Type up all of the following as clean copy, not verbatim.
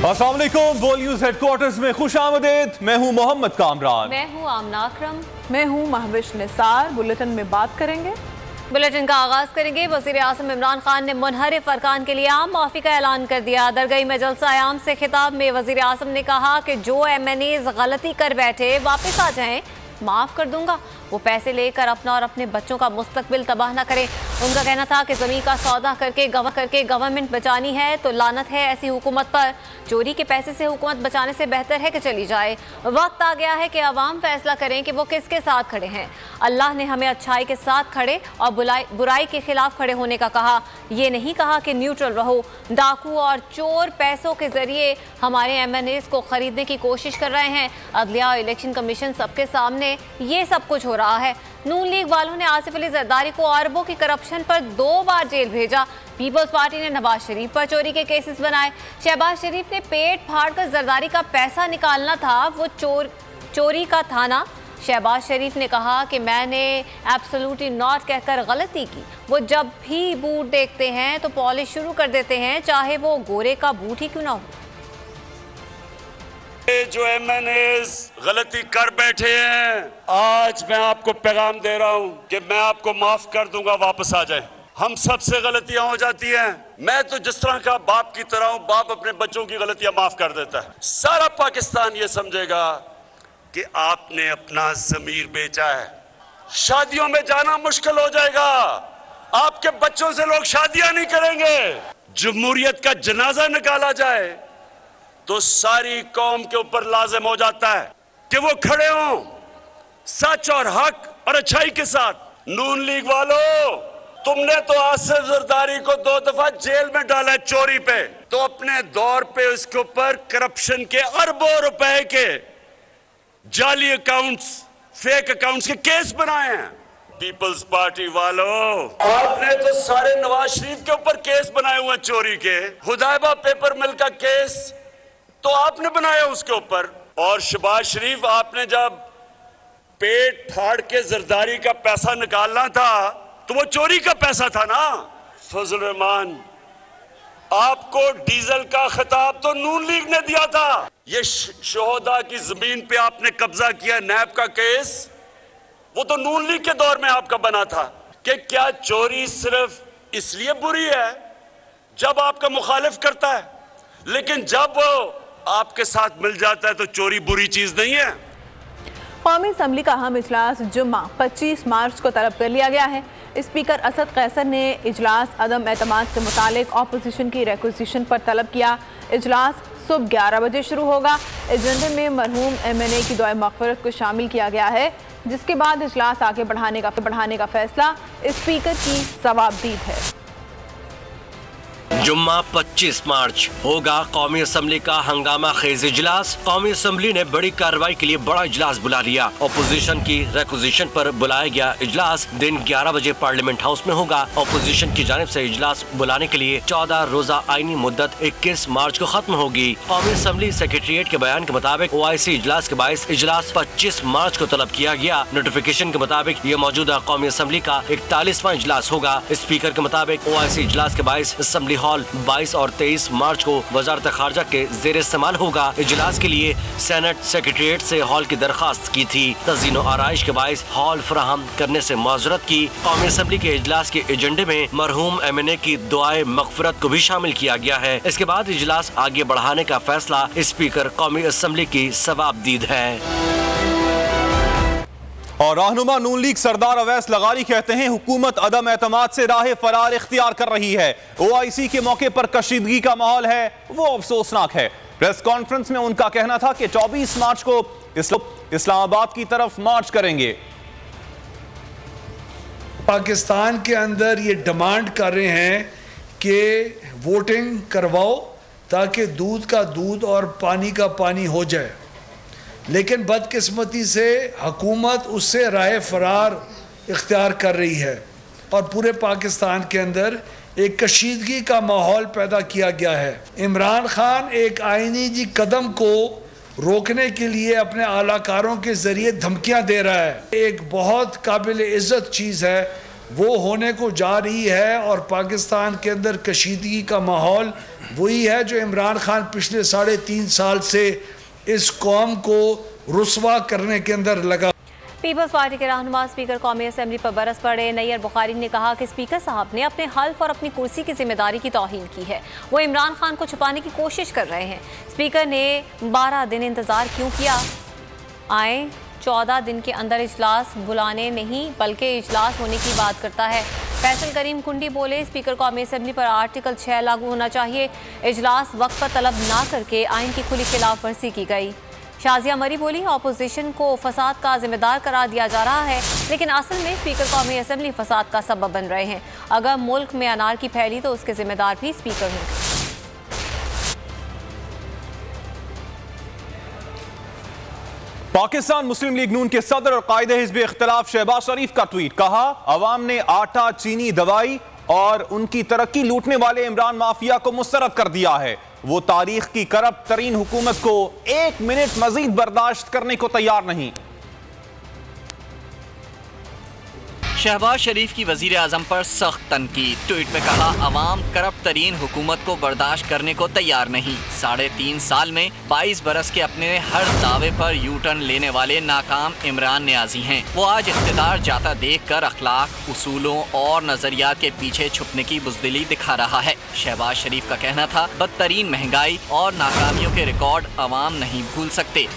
अस्सलाम वालेकुम। बोल न्यूज़ हेडक्वार्टर्स में खुश आमदेद। मैं हूँ मोहम्मद कामरान। मैं हूँ आमना अकरम। मैं हूँ महविश निसार। बुलेटिन में बात करेंगे। बुलेटिन का आगाज करेंगे। वज़ीर आज़म इमरान खान ने मुनहरिफ अरकान के लिए आम माफ़ी का ऐलान कर दिया। दरगाह में जलसा आयाम से खिताब में वज़ीर आज़म ने कहा कि जो MNAs गलती कर बैठे वापस आ जाएं, माफ़ कर दूंगा। वो पैसे लेकर अपना और अपने बच्चों का मुस्तकबिल तबाह ना करें। उनका कहना था कि ज़मीन का सौदा करके गवर्नमेंट बचानी है तो लानत है ऐसी हुकूमत पर। चोरी के पैसे से हुकूमत बचाने से बेहतर है कि चली जाए। वक्त आ गया है कि अवाम फैसला करें कि वो किसके साथ खड़े हैं। अल्लाह ने हमें अच्छाई के साथ खड़े और बुराई के खिलाफ खड़े होने का कहा। ये नहीं कहा कि न्यूट्रल रहो। डाकू और चोर पैसों के जरिए हमारे MNAs को खरीदने की कोशिश कर रहे हैं। अदलिया और इलेक्शन कमीशन सबके सामने ये सब कुछ हो रहा है। नून लीग वालों ने आसिफ अली जरदारी को अरबों की करप्शन पर 2 बार जेल भेजा। पीपल्स पार्टी ने नवाज शरीफ पर चोरी के केसेस बनाए। शहबाज शरीफ ने पेट फाड़कर जरदारी का पैसा निकालना था, वो चोरी का था ना। शहबाज शरीफ ने कहा कि मैंने एब्सोल्युटली नॉट कहकर गलती की। वो जब भी बूट देखते हैं तो पॉलिश शुरू कर देते हैं, चाहे वो गोरे का बूट ही क्यों ना हो। जो MNAs गलती कर बैठे हैं, आज मैं आपको पैगाम दे रहा हूं कि मैं आपको माफ कर दूंगा, वापस आ जाए। हम सबसे गलतियां हो जाती हैं। मैं तो जिस तरह का बाप की तरह हूं, बाप अपने बच्चों की गलतियां माफ कर देता है। सारा पाकिस्तान ये समझेगा कि आपने अपना ज़मीर बेचा है। शादियों में जाना मुश्किल हो जाएगा। आपके बच्चों से लोग शादियां नहीं करेंगे। जमहूरियत का जनाजा निकाला जाए तो सारी कौम के ऊपर लाजिम हो जाता है कि वो खड़े हों सच और हक और अच्छाई के साथ। नून लीग वालों, तुमने तो आसिफ जरदारी को 2 दफा जेल में डाला है चोरी पे, तो अपने दौर पे उसके ऊपर करप्शन के अरबों रुपए के जाली अकाउंट्स, फेक अकाउंट्स के केस बनाए हैं। पीपल्स पार्टी वालों, आपने तो सारे नवाज शरीफ के ऊपर केस बनाए हुए चोरी के। हुदैबा पेपर मिल का केस तो आपने बनाया उसके ऊपर। और शहबाज शरीफ, आपने जब पेट फाड़ के जरदारी का पैसा निकालना था तो वो चोरी का पैसा था ना। फजल रहमान, आपको डीजल का खिताब तो नून लीग ने दिया था। ये शोहदा की जमीन पे आपने कब्जा किया, नैब का केस, वो तो नून लीग के दौर में आपका बना था। कि क्या चोरी सिर्फ इसलिए बुरी है जब आपका मुखालिफ करता है, लेकिन जब वो आपके साथ मिल जाता है तो चोरी बुरी चीज नहीं है। कौमी असम्बली का अहम इजलास जुम्मा 25 मार्च को तलब कर लिया गया है। स्पीकर असद कैसर ने इजलास अदम एतमाद से मुतालिक ऑपोजिशन की रिक्वेजिशन पर तलब किया। इजलास सुबह 11 बजे शुरू होगा। एजेंडे में मरहूम MNA की दुआ मग़फ़िरत को शामिल किया गया है, जिसके बाद इजलास आगे बढ़ाने का फैसला स्पीकर की सवाबदीद है। जुम्मा 25 मार्च होगा कौमी असम्बली का हंगामा खेज इजलास। कौमी असम्बली ने बड़ी कार्रवाई के लिए बड़ा इजलास बुला लिया। अपोजिशन की रिक्वेजिशन पर बुलाया गया इजलास दिन 11 बजे पार्लियामेंट हाउस में होगा। अपोजिशन की जानिब से इजलास बुलाने के लिए 14 रोजा आईनी मुद्दत 21 मार्च को खत्म होगी। कौमी असम्बली सेक्रेटरिएट के बयान के मुताबिक OIC इजलास के बायस इजलास 25 मार्च को तलब किया गया। नोटिफिकेशन के मुताबिक ये मौजूदा कौमी असम्बली का 41वां इजलास होगा। स्पीकर के मुताबिक OIC इजलास के बायस असम्बली हॉल 22 और 23 मार्च को वजारत खारजा के ज़ेर इस्तेमाल होगा। इजलास के लिए सेनेट सेक्रेटरिएट से हॉल की दरखास्त की थी। तज़ीन और आराइश के बायस हॉल फराहम करने से माजरत की। कौमी असम्बली के इजलास के एजेंडे में मरहूम MNA की दुआए मग़फ़िरत को भी शामिल किया गया है। इसके बाद इजलास आगे बढ़ाने का फैसला स्पीकर कौमी असम्बली की सवाबदीद है। और रहनुमा नून लीग सरदार अवैस लगारी कहते हैं हुकूमत अदम एतमाद से राह फरार इख्तियार कर रही है। OIC के मौके पर कशीदगी का माहौल है, वो अफसोसनाक है। प्रेस कॉन्फ्रेंस में उनका कहना था कि 24 मार्च को इस्लामाबाद की तरफ मार्च करेंगे। पाकिस्तान के अंदर ये डिमांड कर रहे हैं कि वोटिंग करवाओ ताकि दूध का दूध और पानी का पानी हो जाए, लेकिन बदकिस्मती से हुकूमत उससे राह फरार इख्तियार कर रही है और पूरे पाकिस्तान के अंदर एक कशीदगी का माहौल पैदा किया गया है। इमरान खान एक आईनी जी कदम को रोकने के लिए अपने आलाकारों के ज़रिए धमकियां दे रहा है। एक बहुत काबिल इज़्ज़त चीज़ है वो होने को जा रही है। और पाकिस्तान के अंदर कशीदगी का माहौल वही है जो इमरान खान पिछले 3.5 साल से इस कौम को रुसवा करने के अंदर लगा। पीपल्स पार्टी के रहनुमा स्पीकर कौमी असेंबली पर बरस पड़े। नैयर बुखारी ने कहा कि स्पीकर साहब ने अपने हल्फ और अपनी कुर्सी की जिम्मेदारी की तौहीन की है। वो इमरान खान को छुपाने की कोशिश कर रहे हैं। स्पीकर ने 12 दिन इंतज़ार क्यों किया? आए 14 दिन के अंदर इजलास बुलाने नहीं बल्कि इजलास होने की बात करता है। फैसल करीम कुंडी बोले, स्पीकर कौमी असेंबली पर आर्टिकल 6 लागू होना चाहिए। इजलास वक्त पर तलब ना करके आइन की खुली खिलाफ वर्जी की गई। शाजिया मरी बोली, ऑपोजिशन को फसाद का जिम्मेदार करार दिया जा रहा है, लेकिन असल में स्पीकर कौमी असेंबली फसाद का सबब बन रहे हैं। अगर मुल्क में अनारकी फैली तो उसके जिम्मेदार भी स्पीकर होंगे। पाकिस्तान मुस्लिम लीग नून के सदर और कायदे हिज़्ब इख्तिलाफ शहबाज शरीफ का ट्वीट, कहा अवाम ने आटा, चीनी, दवाई और उनकी तरक्की लूटने वाले इमरान माफिया को मुस्तरद कर दिया है। वो तारीख की करप्ट तरीन हुकूमत को 1 मिनट मजीद बर्दाश्त करने को तैयार नहीं। शहबाज शरीफ की वजीर आजम पर सख्त तनकीद। ट्वीट में कहा, अवाम करप्ट तरीन हुकूमत को बर्दाश्त करने को तैयार नहीं। 3.5 साल में 22 बरस के अपने हर दावे पर यू टर्न लेने वाले नाकाम इमरान न्याजी हैं। वो आज इख्तिदार जाता देख कर अखलाक, उसूलों और नजरियात के पीछे छुपने की बुज़दिली दिखा रहा है। शहबाज शरीफ का कहना था, बदतरीन महंगाई और नाकामियों के रिकॉर्ड अवाम नहीं भूल सकते।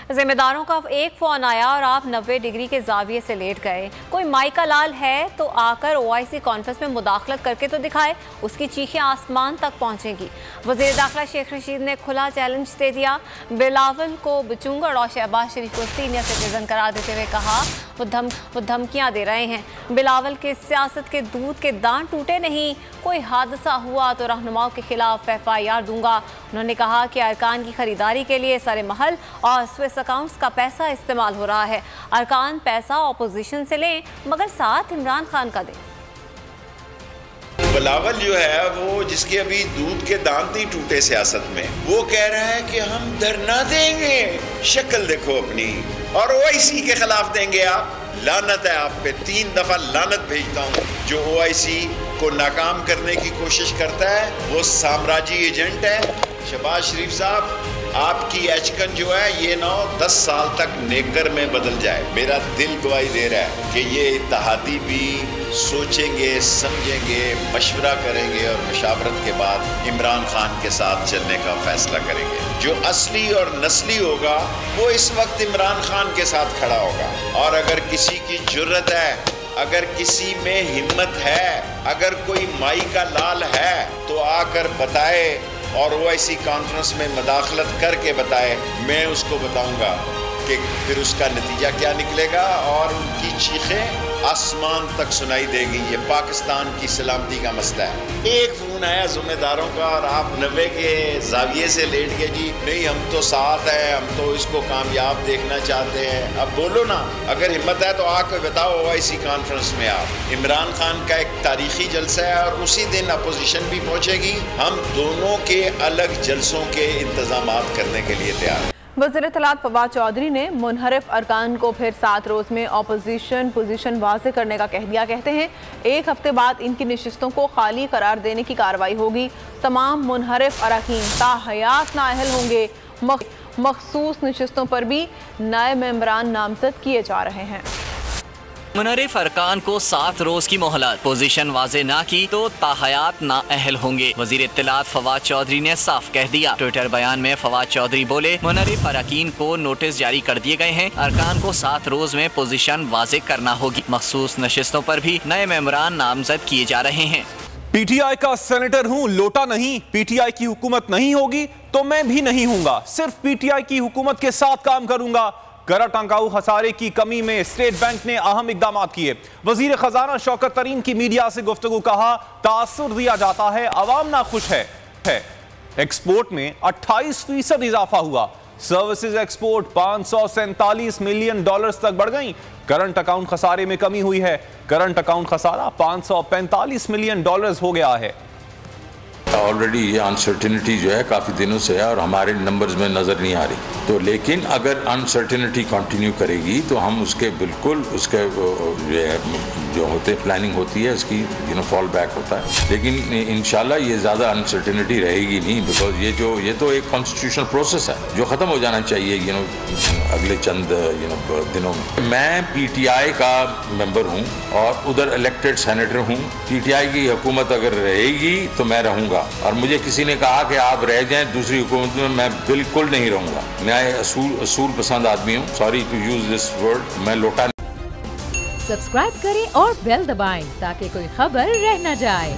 जिम्मेदारों का एक फ़ोन आया और आप 90 डिग्री के जाविये से लेट गए। कोई माई का लाल है तो आकर OIC कॉन्फ्रेंस में मुदाखलत करके तो दिखाए, उसकी चीखें आसमान तक पहुंचेंगी। वज़ीर दाखिला शेख रशीद ने खुला चैलेंज दे दिया। बिलावल को बचूंगड़ और शहबाज शरीफ को सीनियर सिटीजन करार देते हुए कहा वो धमकियाँ दे रहे हैं। बिलावल के सियासत के दूध के दांत टूटे नहीं, कोई हादसा हुआ तो रहनुमाओं के खिलाफ FIR दूंगा। उन्होंने कहा कि अरकान की खरीदारी के लिए सारे महल और स्विस अकाउंट्स का पैसा इस्तेमाल हो रहा है। अरकान पैसा ऑपोजिशन से लें मगर साथ इमरान खान का दें। बिलावल जो है वो जिसके अभी दूध के दांत नहीं टूटे सियासत में, वो कह रहा है कि हम धरना देंगे। शक्ल देखो अपनी, और OIC के खिलाफ देंगे आप। लानत है आप पे, 3 दफा लानत भेजता हूँ। जो OIC को नाकाम करने की कोशिश करता है वो साम्राज्य एजेंट है। शहबाज शरीफ साहब, आपकी एचकन जो है ये 9-10 साल तक नेकर में बदल जाए। मेरा दिल गवाही दे रहा है कि ये इत्तेहादी भी सोचेंगे, समझेंगे, मशवरा करेंगे और मशावरत के बाद इमरान खान के साथ चलने का फैसला करेंगे। जो असली और नस्ली होगा वो इस वक्त इमरान खान के साथ खड़ा होगा। और अगर किसी की जुर्रत है, अगर किसी में हिम्मत है, अगर कोई माई का लाल है तो आकर बताए और OIC कॉन्फ्रेंस में मुदाखलत करके बताए। मैं उसको बताऊंगा कि फिर उसका नतीजा क्या निकलेगा और उनकी चीखें आसमान तक सुनाई देगी। ये पाकिस्तान की सलामती का मसला है। एक फोन आया जिम्मेदारों का और आप 90 के जाविये से लेट गए। जी नहीं, हम तो साथ हैं, हम तो इसको कामयाब देखना चाहते हैं। अब बोलो ना, अगर हिम्मत है तो आकर बताओ OIC कॉन्फ्रेंस में आप। इमरान खान का एक तारीखी जलसा है और उसी दिन अपोजिशन भी पहुंचेगी। हम दोनों के अलग जलसों के इंतजामात करने के लिए तैयार हैं। वज़ीर इत्तलात फवाद चौधरी ने मुनहरिफ अरकान को फिर 7 रोज़ में अपोजिशन पोजीशन वाज़े करने का कह दिया। कहते हैं 1 हफ्ते बाद इनकी नशिस्तों को खाली करार देने की कार्रवाई होगी। तमाम मुनहरिफ अरकान ताहयात नाअहल होंगे। मखसूस नशिस्तों पर भी नए मेंबरान नामजद किए जा रहे हैं। मुनहरिफ अरकान को 7 रोज की मोहलत, पोजीशन वाजे ना की तो ताहयात नाअहल होंगे। वजीर इत्तलात फवाद चौधरी ने साफ कह दिया। ट्विटर बयान में फवाद चौधरी बोले, मुनहरिफ अरकान को नोटिस जारी कर दिए गए हैं। अरकान को 7 रोज में पोजीशन वाजे करना होगी। मखसूस नशिस्तों पर भी नए मेंबरान नामजद किए जा रहे हैं। PTI का सेनेटर हूं, लोटा नहीं। PTI की हुकूमत नहीं होगी तो मैं भी नहीं हूंगा। सिर्फ PTI की हुकूमत के साथ काम करूंगा। करप्ट टंकाऊ खसारे की कमी में स्टेट बैंक ने अहम इकदाम किए। वजीर खजाना शौकत तरीन की मीडिया से गुफ्तगू, कहा तासुर दिया जाता है, अवाम ना खुश है। एक्सपोर्ट में 28% इजाफा हुआ। सर्विसेज एक्सपोर्ट 547 मिलियन डॉलर्स तक बढ़ गई। करंट अकाउंट खसारे में कमी हुई है। करंट अकाउंट खसारा 545 मिलियन डॉलर्स हो गया है। ऑलरेडी ये अनसर्टेनिटी जो है काफ़ी दिनों से है और हमारे नंबर्स में नज़र नहीं आ रही। तो लेकिन अगर अनसर्टेनिटी कंटिन्यू करेगी तो हम उसके बिल्कुल उसके जो जो होते प्लानिंग होती है उसकी फॉल बैक होता है। लेकिन इंशाल्लाह ये ज़्यादा अनसर्टेनिटी रहेगी नहीं, बिकॉज ये तो एक कॉन्स्टिट्यूशनल प्रोसेस है जो ख़त्म हो जाना चाहिए अगले चंद दिनों में। मैं पीटीआई का मेंबर हूँ और उधर इलेक्टेड सेनेटर हूँ। पीटीआई की हुकूमत अगर रहेगी तो मैं रहूँगा, और मुझे किसी ने कहा कि आप रह जाएं दूसरी हुकूमत में, मैं बिल्कुल नहीं रहूँगा। मैं असूल पसंद आदमी हूँ, sorry to use this word, मैं लौटा। सब्सक्राइब करें और बेल दबाएं ताकि कोई खबर रह न जाए।